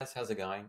Guys, how's it going?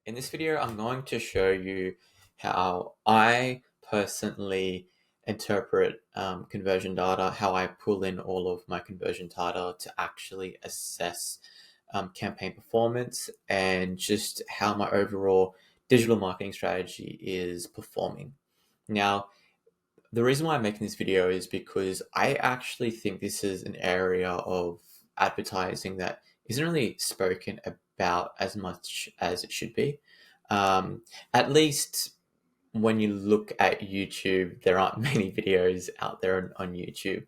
In this video, I'm going to show you how I personally interpret conversion data, how I pull in all of my conversion data to actually assess campaign performance and just how my overall digital marketing strategy is performing. Now, the reason why I'm making this video is because I actually think this is an area of advertising that isn't really spoken about as much as it should be. At least when you look at YouTube, there aren't many videos out there on YouTube.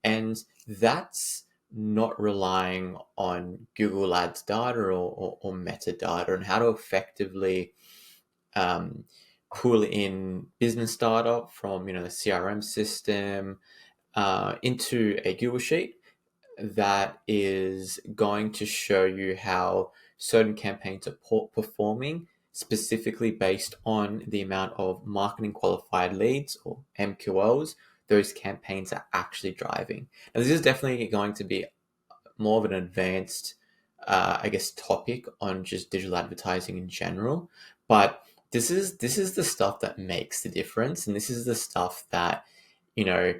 And that's not relying on Google Ads data or metadata and how to effectively um, pull in business data from the CRM system into a Google Sheet that is going to show you how certain campaigns are performing specifically based on the amount of marketing qualified leads or MQLs those campaigns are actually driving. Now, this is definitely going to be more of an advanced, topic on just digital advertising in general. But this is the stuff that makes the difference, and this is the stuff that you know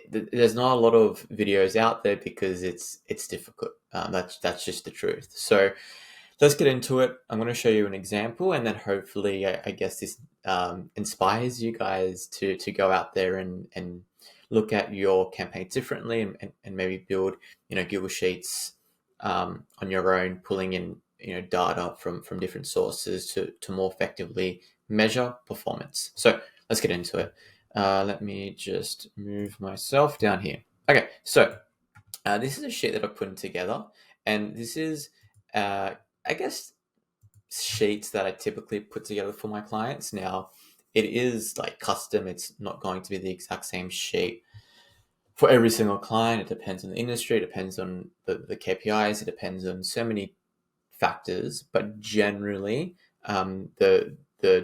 there's not a lot of videos out there because it's difficult. That's just the truth. So let's get into it. I'm going to show you an example, and then hopefully, I guess this inspires you guys to go out there and look at your campaigns differently and maybe build Google Sheets on your own, pulling in data from different sources to more effectively measure performance. So let's get into it. Let me just move myself down here. Okay, so this is a sheet that I'm putting together, and this is I guess sheets that I typically put together for my clients. Now, it is like custom. It's not going to be the exact same sheet for every single client. It depends on the industry. It depends on the KPIs. It depends on so many factors. But generally, the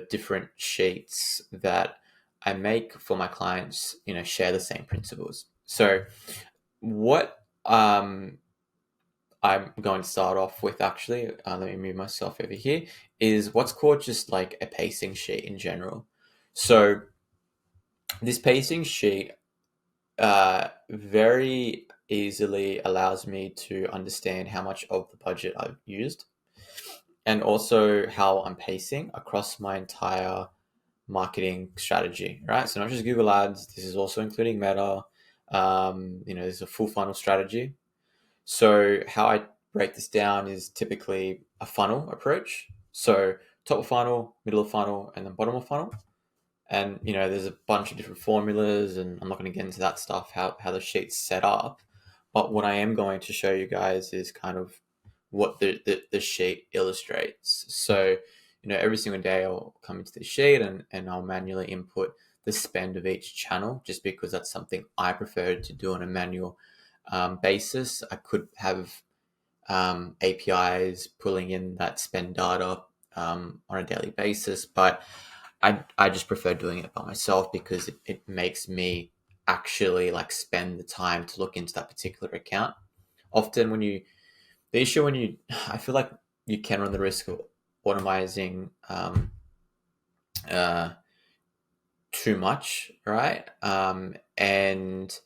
different sheets that I make for my clients, share the same principles. So, what I'm going to start off with actually, let me move myself over here, is what's called just like a pacing sheet in general. So this pacing sheet very easily allows me to understand how much of the budget I've used and also how I'm pacing across my entire marketing strategy, right? So not just Google Ads, this is also including Meta. There's a full funnel strategy. So how I break this down is typically a funnel approach. So top of funnel, middle of funnel, and then bottom of funnel. And there's a bunch of different formulas, and I'm not going to get into that stuff, how the sheet's set up. But what I am going to show you guys is kind of what the sheet illustrates. So, every single day I'll come into the sheet and I'll manually input the spend of each channel just because that's something I prefer to do on a manual basis. I could have APIs pulling in that spend data on a daily basis, but I just prefer doing it by myself because it makes me actually like spend the time to look into that particular account. Often I feel like you can run the risk of automizing uh, too much, right? And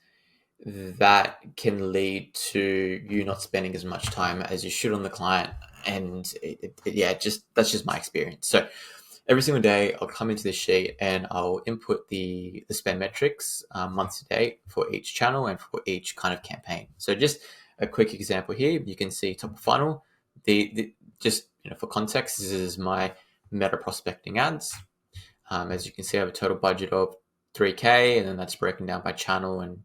that can lead to you not spending as much time as you should on the client. And that's just my experience. So every single day I'll come into this sheet and I'll input the spend metrics month to date for each channel and for each kind of campaign. So just a quick example here, you can see top of funnel. The just for context, this is my meta prospecting ads. As you can see, I have a total budget of 3K, and then that's broken down by channel and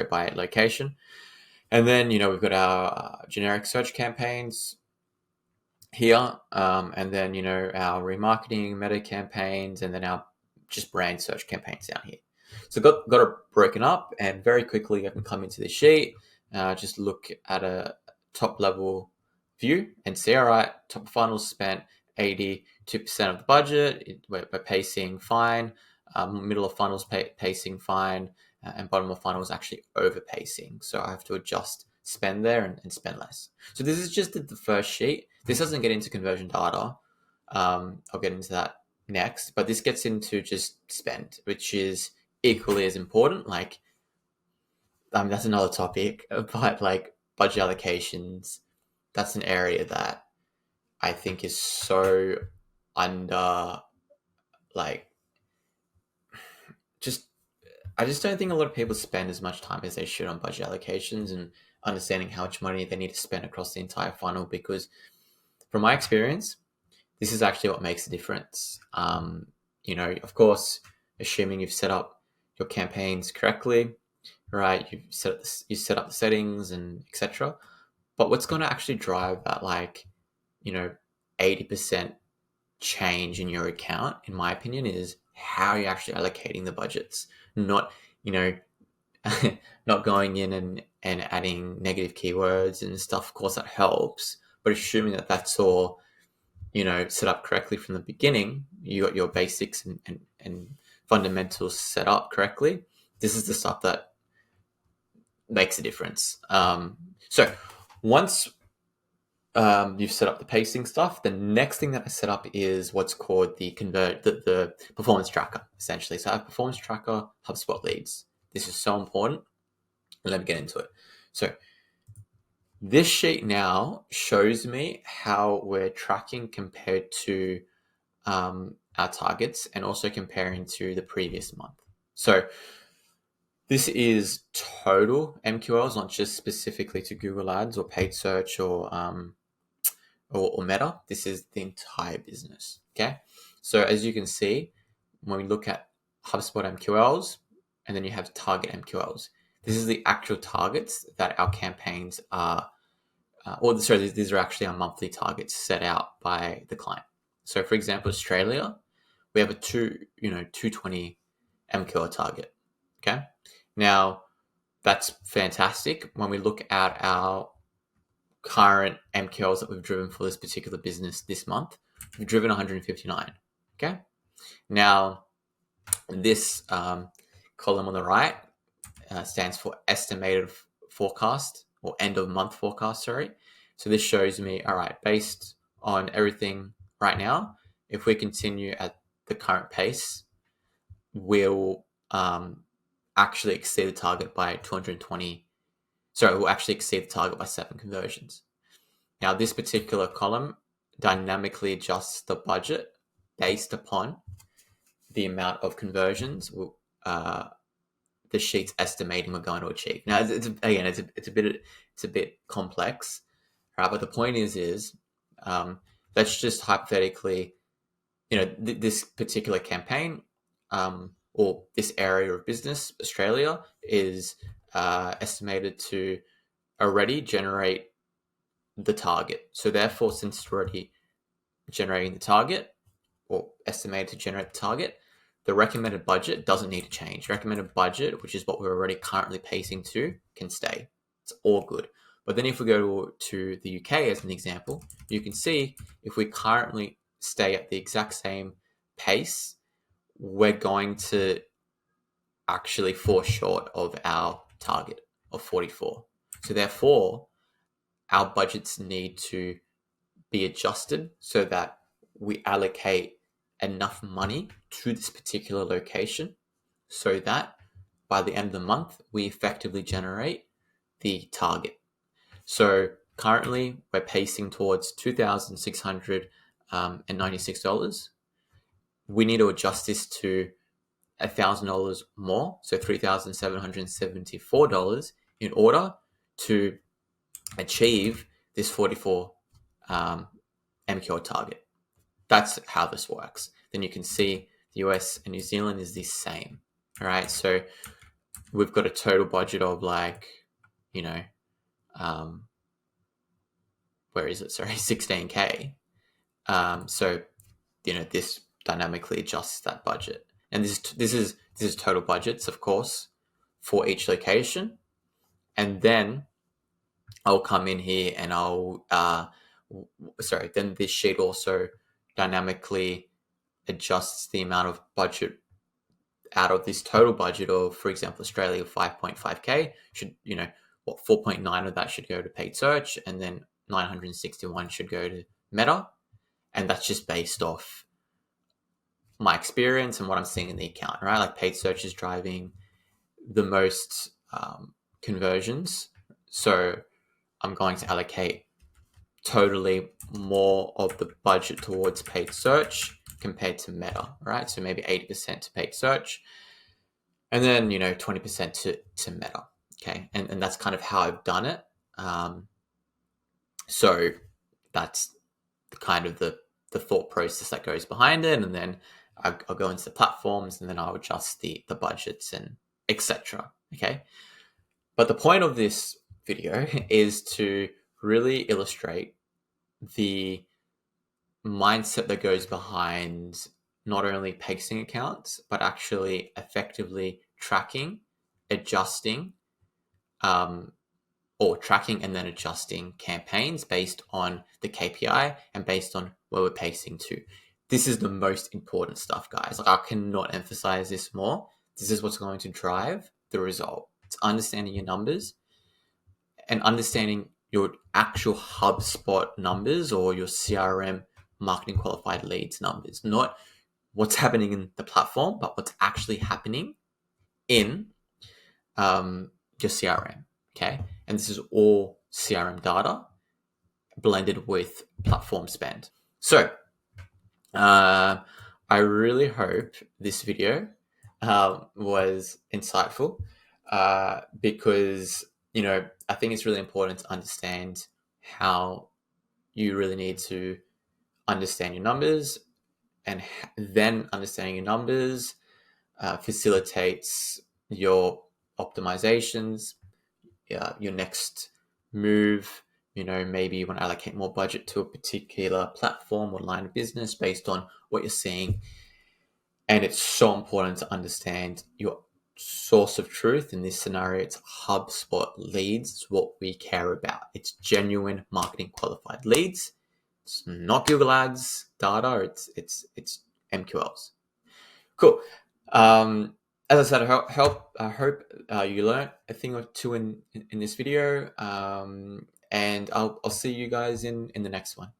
by location. And then we've got our generic search campaigns here, and then our remarketing meta campaigns, and then our just brand search campaigns down here. So got it broken up, and very quickly I can come into the sheet, just look at a top level view and see, all right, top of funnel spent 82% of the budget. We're pacing fine. Middle of funnels pacing fine, and bottom of funnel is actually over pacing. So I have to adjust spend there and spend less. So this is just the first sheet. This doesn't get into conversion data. I'll get into that next, but this gets into just spend, which is equally as important. Like, I mean, that's another topic, but like budget allocations, that's an area that I think is so under, like, just I just don't think a lot of people spend as much time as they should on budget allocations and understanding how much money they need to spend across the entire funnel. Because from my experience, this is actually what makes a difference. Of course, assuming you've set up your campaigns correctly, right? You set up the settings and etc. But what's going to actually drive that, 80% change in your account, in my opinion, is how you're actually allocating the budgets, not not going in and adding negative keywords and stuff. Of course, that helps, but assuming that that's all set up correctly from the beginning, you got your basics and fundamentals set up correctly. This is the stuff that makes a difference. So once you've set up the pacing stuff, the next thing that I set up is what's called the performance tracker, essentially. So I have performance tracker, HubSpot leads. This is so important. Let me get into it. So this sheet now shows me how we're tracking compared to our targets, and also comparing to the previous month. So this is total MQLs, not just specifically to Google Ads or paid search or Meta. This is the entire business. Okay. So as you can see, when we look at HubSpot MQLs, and then you have target MQLs, this is the actual targets that our campaigns are, these are actually our monthly targets set out by the client. So for example, Australia, we have a 220 MQL target. Okay. Now that's fantastic. When we look at our current MQLs that we've driven for this particular business this month, we've driven 159. Okay. Now this column on the right stands for estimated forecast, or end of month forecast, sorry. So this shows me, all right, based on everything right now, if we continue at the current pace, we'll actually exceed the target by 220. Sorry, we'll actually exceed the target by 7 conversions. Now, this particular column dynamically adjusts the budget based upon the amount of conversions the sheet's estimating we're going to achieve. Now, it's a bit complex, right? But the point is let's just hypothetically, this particular campaign or this area of business, Australia, is estimated to already generate the target. So therefore, since it's already generating the target, or estimated to generate the target, the recommended budget doesn't need to change. Recommended budget, which is what we're already currently pacing to, can stay. It's all good. But then if we go to the UK as an example, you can see if we currently stay at the exact same pace, we're going to actually fall short of our target of 44. So therefore, our budgets need to be adjusted so that we allocate enough money to this particular location, so that by the end of the month, we effectively generate the target. So currently, we're pacing towards $2,696. We need to adjust this to $1,000 more, so $3,774, in order to achieve this 44 MQL target. That's how this works. Then you can see the US and New Zealand is the same. All right. So we've got a total budget of where is it? Sorry, 16K. So, this dynamically adjusts that budget. And this is total budgets, of course, for each location. And then I'll come in here and then this sheet also dynamically adjusts the amount of budget out of this total budget of, for example, Australia, 5.5K. 4.9 of that should go to paid search, and then 961 should go to Meta. And that's just based off my experience and what I'm seeing in the account, right? Like paid search is driving the most conversions. So I'm going to allocate totally more of the budget towards paid search compared to Meta, right? So maybe 80% to paid search, and then 20% to Meta. Okay, and that's kind of how I've done it. So that's the kind of the thought process that goes behind it, and then I'll go into the platforms, and then I'll adjust the budgets and etc. Okay, but the point of this video is to really illustrate the mindset that goes behind not only pacing accounts, but actually effectively tracking, adjusting, or tracking and then adjusting campaigns based on the KPI and based on where we're pacing to. This is the most important stuff, guys. Like, I cannot emphasize this more. This is what's going to drive the result. It's understanding your numbers and understanding your actual HubSpot numbers or your CRM marketing qualified leads numbers, not what's happening in the platform, but what's actually happening in your CRM. Okay. And this is all CRM data blended with platform spend. So I really hope this video was insightful because, I think it's really important to understand how you really need to understand your numbers, and then understanding your numbers facilitates your optimizations, your next move. Maybe you want to allocate more budget to a particular platform or line of business based on what you're seeing. And it's so important to understand your source of truth. In this scenario, it's HubSpot leads. It's what we care about. It's genuine marketing qualified leads. It's not Google Ads data. It's MQLs. Cool. As I said, I hope you learned a thing or two in this video, and I'll see you guys in the next one.